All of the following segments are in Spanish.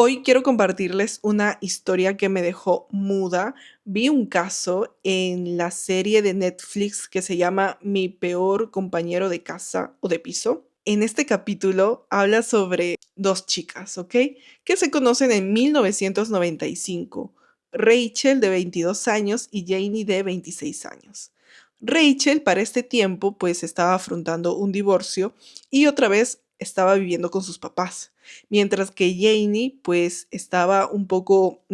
Hoy quiero compartirles una historia que me dejó muda. Vi un caso en la serie de Netflix que se llama Mi peor compañero de casa o de piso. En este capítulo habla sobre dos chicas, ¿ok? Que se conocen en 1995. Rachel de 22 años y Janie de 26 años. Rachel para este tiempo pues estaba afrontando un divorcio y otra vez estaba viviendo con sus papás. Mientras que Janie pues estaba un poco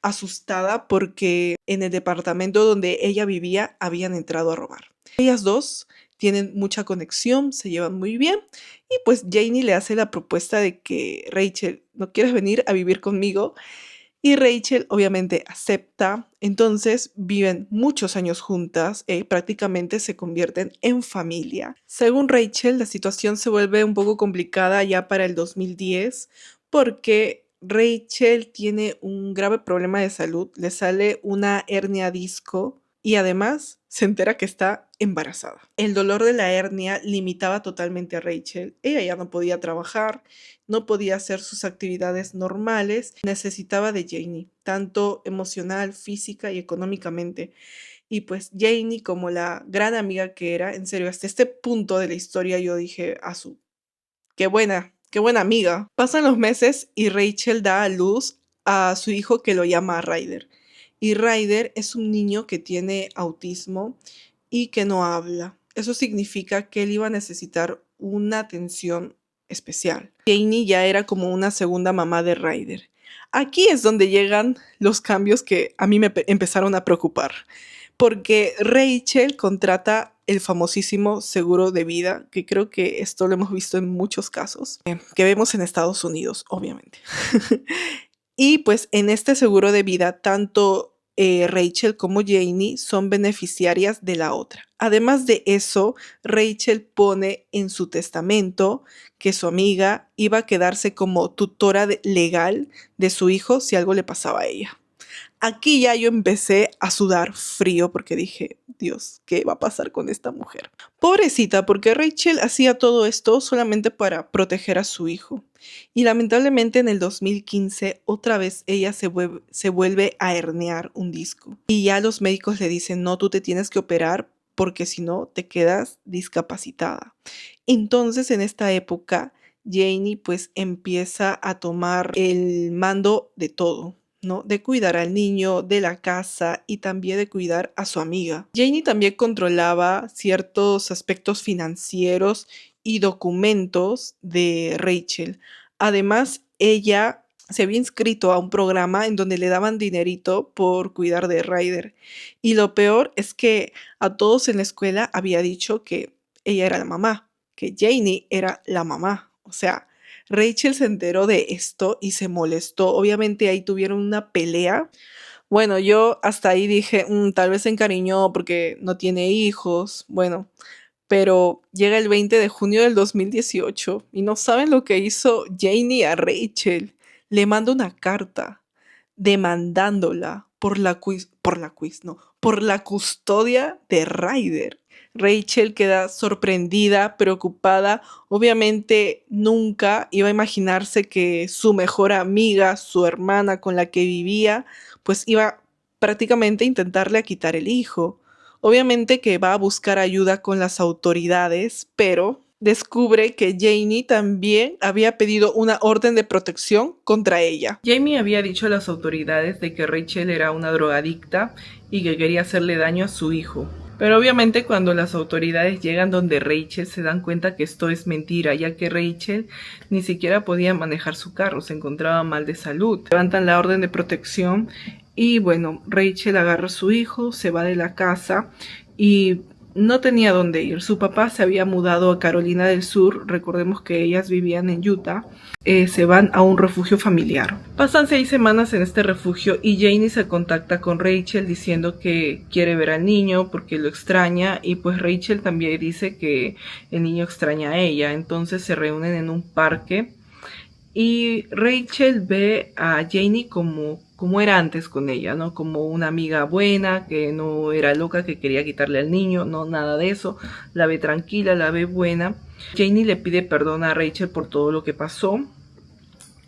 asustada porque en el departamento donde ella vivía habían entrado a robar. Ellas dos tienen mucha conexión, se llevan muy bien y pues Janie le hace la propuesta de que Rachel, ¿no quieres venir a vivir conmigo? Y Rachel obviamente acepta, entonces viven muchos años juntas, prácticamente se convierten en familia. Según Rachel, la situación se vuelve un poco complicada ya para el 2010 porque Rachel tiene un grave problema de salud, le sale una hernia disco y además se entera que está embarazada. El dolor de la hernia limitaba totalmente a Rachel. Ella ya no podía trabajar, no podía hacer sus actividades normales, necesitaba de Janie, tanto emocional, física y económicamente. Y pues Janie, como la gran amiga que era, en serio, hasta este punto de la historia yo dije, qué buena amiga. Pasan los meses y Rachel da a luz a su hijo que lo llama Ryder. Y Ryder es un niño que tiene autismo y que no habla. Eso significa que él iba a necesitar una atención especial. Janie ya era como una segunda mamá de Ryder. Aquí es donde llegan los cambios que a mí me empezaron a preocupar, porque Rachel contrata el famosísimo seguro de vida, que creo que esto lo hemos visto en muchos casos, que vemos en Estados Unidos, obviamente. Y pues en este seguro de vida, tanto Rachel como Janie son beneficiarias de la otra. Además de eso, Rachel pone en su testamento que su amiga iba a quedarse como tutora legal de su hijo si algo le pasaba a ella. Aquí ya yo empecé a sudar frío porque dije, Dios, ¿qué va a pasar con esta mujer? Pobrecita, porque Rachel hacía todo esto solamente para proteger a su hijo. Y lamentablemente en el 2015 otra vez ella se vuelve a herniar un disco. Y ya los médicos le dicen, no, tú te tienes que operar porque si no te quedas discapacitada. Entonces en esta época Janie pues empieza a tomar el mando de todo, ¿no? De cuidar al niño, de la casa y también de cuidar a su amiga. Janie también controlaba ciertos aspectos financieros y documentos de Rachel. Además, ella se había inscrito a un programa en donde le daban dinerito por cuidar de Ryder. Y lo peor es que a todos en la escuela había dicho que ella era la mamá, que Janie era la mamá. O sea, Rachel se enteró de esto y se molestó. Obviamente ahí tuvieron una pelea. Bueno, yo hasta ahí dije, tal vez se encariñó porque no tiene hijos. Bueno, pero llega el 20 de junio del 2018 y no saben lo que hizo Janie a Rachel. Le manda una carta demandándola por la custodia de Ryder. Rachel queda sorprendida, preocupada. Obviamente nunca iba a imaginarse que su mejor amiga, su hermana con la que vivía, pues iba prácticamente a intentarle quitar el hijo. Obviamente que va a buscar ayuda con las autoridades, pero descubre que Janie también había pedido una orden de protección contra ella. Jamie había dicho a las autoridades de que Rachel era una drogadicta y que quería hacerle daño a su hijo. Pero obviamente cuando las autoridades llegan donde Rachel se dan cuenta que esto es mentira, ya que Rachel ni siquiera podía manejar su carro, se encontraba mal de salud. Levantan la orden de protección y bueno, Rachel agarra a su hijo, se va de la casa y no tenía dónde ir. Su papá se había mudado a Carolina del Sur, recordemos que ellas vivían en Utah. Se van a un refugio familiar. Pasan 6 semanas en este refugio y Janie se contacta con Rachel diciendo que quiere ver al niño porque lo extraña y pues Rachel también dice que el niño extraña a ella. Entonces se reúnen en un parque y Rachel ve a Janie como era antes con ella, ¿no? Como una amiga buena, que no era loca, que quería quitarle al niño, no, nada de eso. La ve tranquila, la ve buena. Janie le pide perdón a Rachel por todo lo que pasó.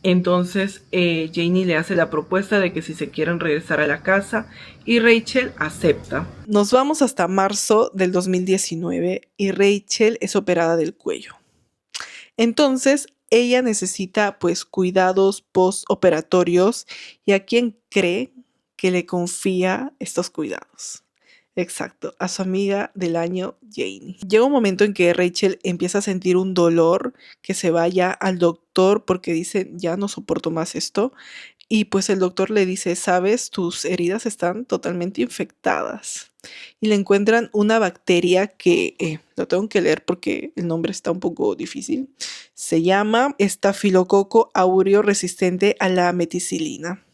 Entonces Janie le hace la propuesta de que si se quieren regresar a la casa y Rachel acepta. Nos vamos hasta marzo del 2019 y Rachel es operada del cuello. Entonces ella necesita pues cuidados postoperatorios y a quién cree que le confía estos cuidados. Exacto, a su amiga del año, Janie. Llega un momento en que Rachel empieza a sentir un dolor, que se vaya al doctor porque dice, ya no soporto más esto. Y pues el doctor le dice, sabes, tus heridas están totalmente infectadas. Y le encuentran una bacteria que, lo tengo que leer porque el nombre está un poco difícil. Se llama Estafilococo aureo resistente a la meticilina.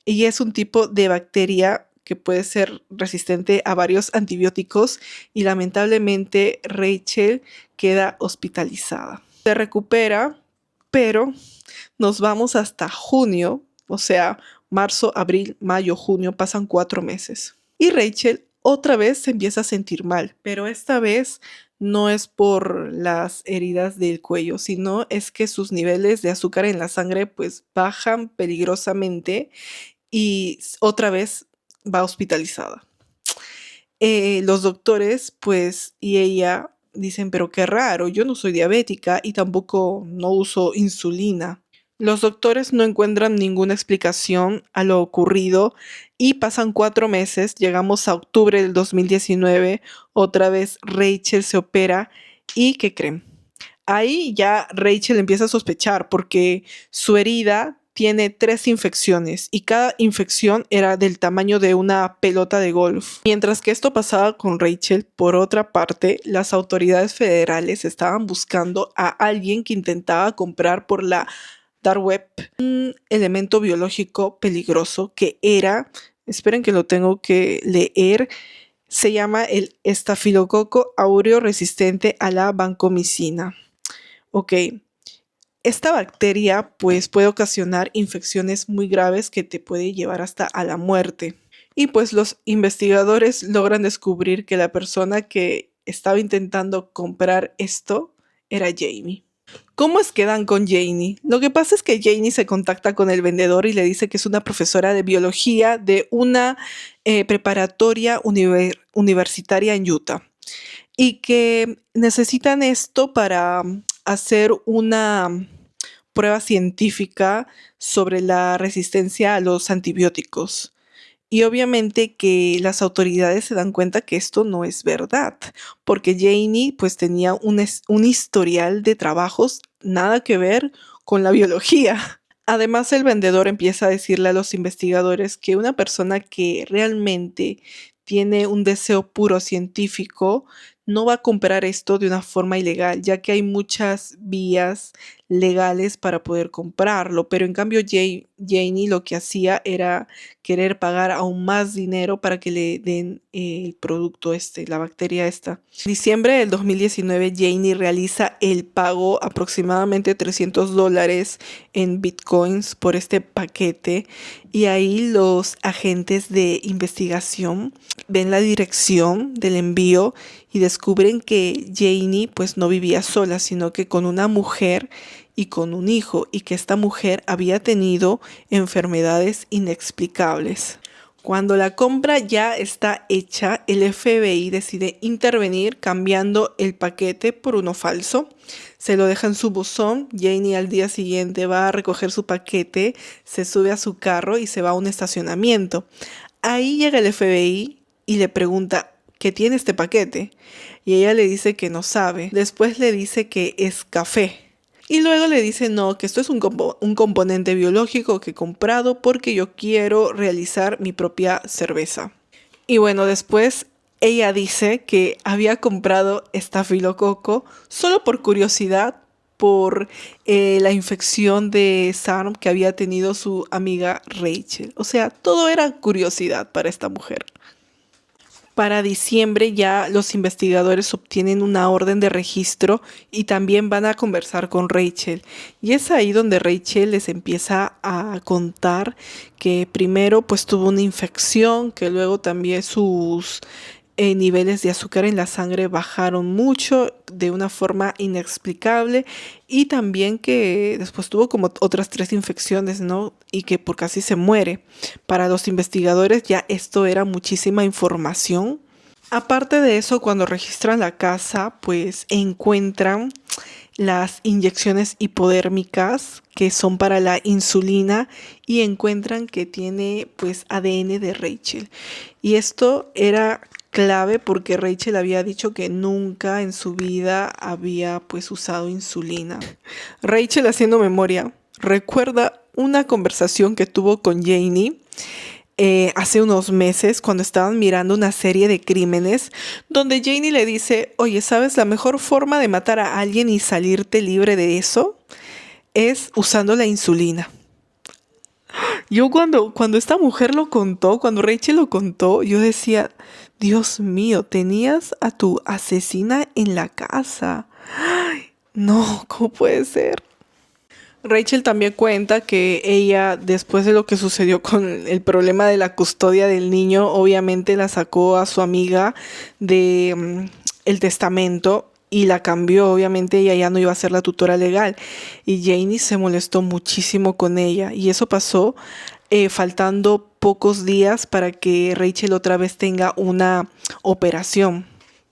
Y es un tipo de bacteria que puede ser resistente a varios antibióticos y lamentablemente Rachel queda hospitalizada. Se recupera, pero nos vamos hasta junio, o sea, marzo, abril, mayo, junio, pasan 4 meses. Y Rachel otra vez se empieza a sentir mal, pero esta vez no es por las heridas del cuello, sino es que sus niveles de azúcar en la sangre pues bajan peligrosamente y otra vez va hospitalizada. Los doctores, pues, y ella dicen, pero qué raro, yo no soy diabética y tampoco no uso insulina. Los doctores no encuentran ninguna explicación a lo ocurrido y pasan 4 meses, llegamos a octubre del 2019, otra vez Rachel se opera y ¿qué creen? Ahí ya Rachel empieza a sospechar porque su herida tiene 3 infecciones y cada infección era del tamaño de una pelota de golf. Mientras que esto pasaba con Rachel, por otra parte, las autoridades federales estaban buscando a alguien que intentaba comprar por la dark web un elemento biológico peligroso que era, esperen que lo tengo que leer, se llama el estafilococo aureo resistente a la vancomicina. Ok, esta bacteria pues puede ocasionar infecciones muy graves que te puede llevar hasta a la muerte. Y pues los investigadores logran descubrir que la persona que estaba intentando comprar esto era Jamie. ¿Cómo es que dan con Janie? Lo que pasa es que Janie se contacta con el vendedor y le dice que es una profesora de biología de una preparatoria universitaria en Utah y que necesitan esto para hacer una prueba científica sobre la resistencia a los antibióticos. Y obviamente que las autoridades se dan cuenta que esto no es verdad, porque Janie pues tenía un historial de trabajos nada que ver con la biología. Además, el vendedor empieza a decirle a los investigadores que una persona que realmente tiene un deseo puro científico no va a comprar esto de una forma ilegal, ya que hay muchas vías legales para poder comprarlo, pero en cambio Janie lo que hacía era querer pagar aún más dinero para que le den el producto la bacteria esta. En diciembre del 2019 Janie realiza el pago aproximadamente $300 en bitcoins por este paquete y ahí los agentes de investigación ven la dirección del envío y descubren que Janie pues no vivía sola, sino que con una mujer y con un hijo, y que esta mujer había tenido enfermedades inexplicables. Cuando la compra ya está hecha, el FBI decide intervenir cambiando el paquete por uno falso. Se lo deja en su buzón. Janie al día siguiente va a recoger su paquete, se sube a su carro y se va a un estacionamiento. Ahí llega el FBI y le pregunta, ¿qué tiene este paquete? Y ella le dice que no sabe. Después le dice que es café. Y luego le dice, no, que esto es un componente biológico que he comprado porque yo quiero realizar mi propia cerveza. Y bueno, después ella dice que había comprado estafilococo solo por curiosidad, por la infección de SARM que había tenido su amiga Rachel. O sea, todo era curiosidad para esta mujer. Para diciembre ya los investigadores obtienen una orden de registro y también van a conversar con Rachel. Y es ahí donde Rachel les empieza a contar que primero pues tuvo una infección, que luego también sus niveles de azúcar en la sangre bajaron mucho de una forma inexplicable y también que después tuvo como otras 3 infecciones, ¿no? Y que por casi se muere. Para los investigadores ya esto era muchísima información. Aparte de eso, cuando registran la casa, pues encuentran las inyecciones hipodérmicas que son para la insulina y encuentran que tiene pues ADN de Rachel. Y esto era clave porque Rachel había dicho que nunca en su vida había pues usado insulina. Rachel, haciendo memoria, recuerda una conversación que tuvo con Janie hace unos meses cuando estaban mirando una serie de crímenes donde Janie le dice, oye, ¿sabes? La mejor forma de matar a alguien y salirte libre de eso es usando la insulina. Yo cuando esta mujer lo contó, cuando Rachel lo contó, yo decía, Dios mío, tenías a tu asesina en la casa. Ay, no, ¿cómo puede ser? Rachel también cuenta que ella, después de lo que sucedió con el problema de la custodia del niño, obviamente la sacó a su amiga de el testamento y la cambió. Obviamente ella ya no iba a ser la tutora legal. Y Janie se molestó muchísimo con ella. Y eso pasó faltando pocos días para que Rachel otra vez tenga una operación.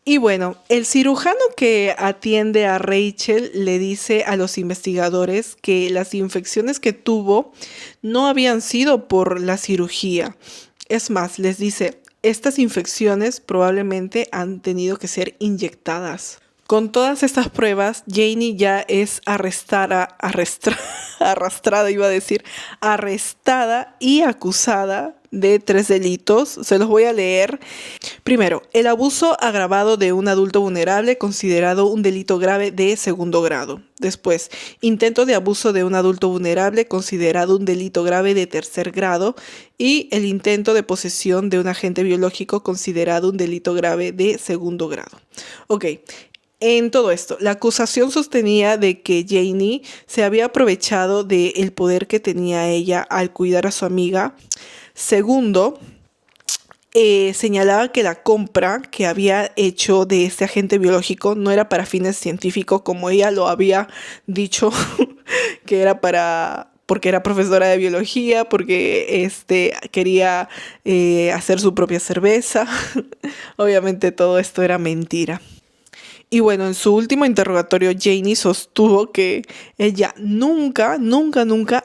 Y bueno, el cirujano que atiende a Rachel le dice a los investigadores que las infecciones que tuvo no habían sido por la cirugía. Es más, les dice, estas infecciones probablemente han tenido que ser inyectadas. Con todas estas pruebas, Janie ya es arrestada y acusada de 3 delitos. Se los voy a leer. Primero, el abuso agravado de un adulto vulnerable considerado un delito grave de segundo grado. Después, intento de abuso de un adulto vulnerable considerado un delito grave de tercer grado. Y el intento de posesión de un agente biológico considerado un delito grave de segundo grado. Ok. En todo esto, la acusación sostenía de que Janie se había aprovechado del poder que tenía ella al cuidar a su amiga. Segundo, señalaba que la compra que había hecho de este agente biológico no era para fines científicos como ella lo había dicho, que era porque era profesora de biología, porque quería hacer su propia cerveza. Obviamente todo esto era mentira. Y bueno, en su último interrogatorio, Janie sostuvo que ella nunca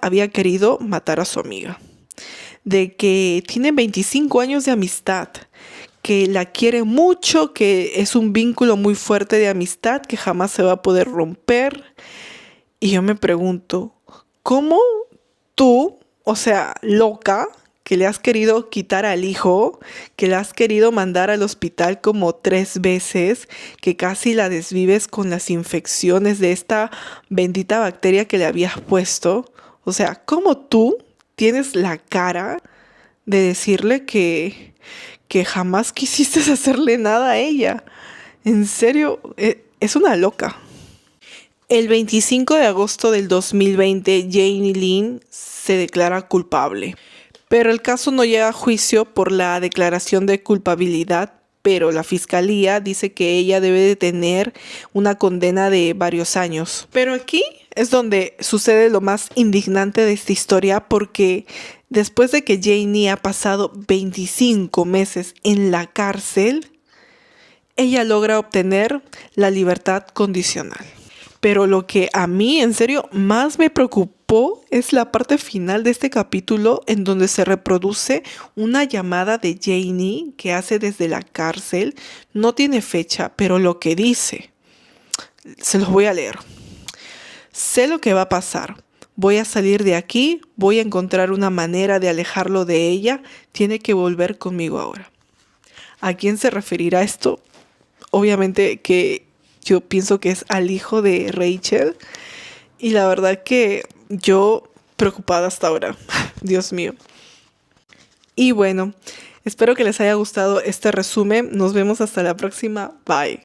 había querido matar a su amiga. De que tienen 25 años de amistad, que la quiere mucho, que es un vínculo muy fuerte de amistad que jamás se va a poder romper. Y yo me pregunto, ¿cómo tú, o sea, loca, que le has querido quitar al hijo, que la has querido mandar al hospital como 3 veces, que casi la desvives con las infecciones de esta bendita bacteria que le habías puesto? O sea, ¿cómo tú tienes la cara de decirle que jamás quisiste hacerle nada a ella? En serio, es una loca. El 25 de agosto del 2020, Janie Lynn se declara culpable. Pero el caso no llega a juicio por la declaración de culpabilidad, pero la fiscalía dice que ella debe de tener una condena de varios años. Pero aquí es donde sucede lo más indignante de esta historia, porque después de que Janie ha pasado 25 meses en la cárcel, ella logra obtener la libertad condicional. Pero lo que a mí, en serio, más me preocupó es la parte final de este capítulo en donde se reproduce una llamada de Janie que hace desde la cárcel. No tiene fecha, pero lo que dice, se los voy a leer. Sé lo que va a pasar. Voy a salir de aquí, voy a encontrar una manera de alejarlo de ella. Tiene que volver conmigo ahora. ¿A quién se referirá esto? Obviamente que yo pienso que es al hijo de Rachel. Y la verdad que yo preocupada hasta ahora. Dios mío. Y bueno, espero que les haya gustado este resumen. Nos vemos hasta la próxima. Bye.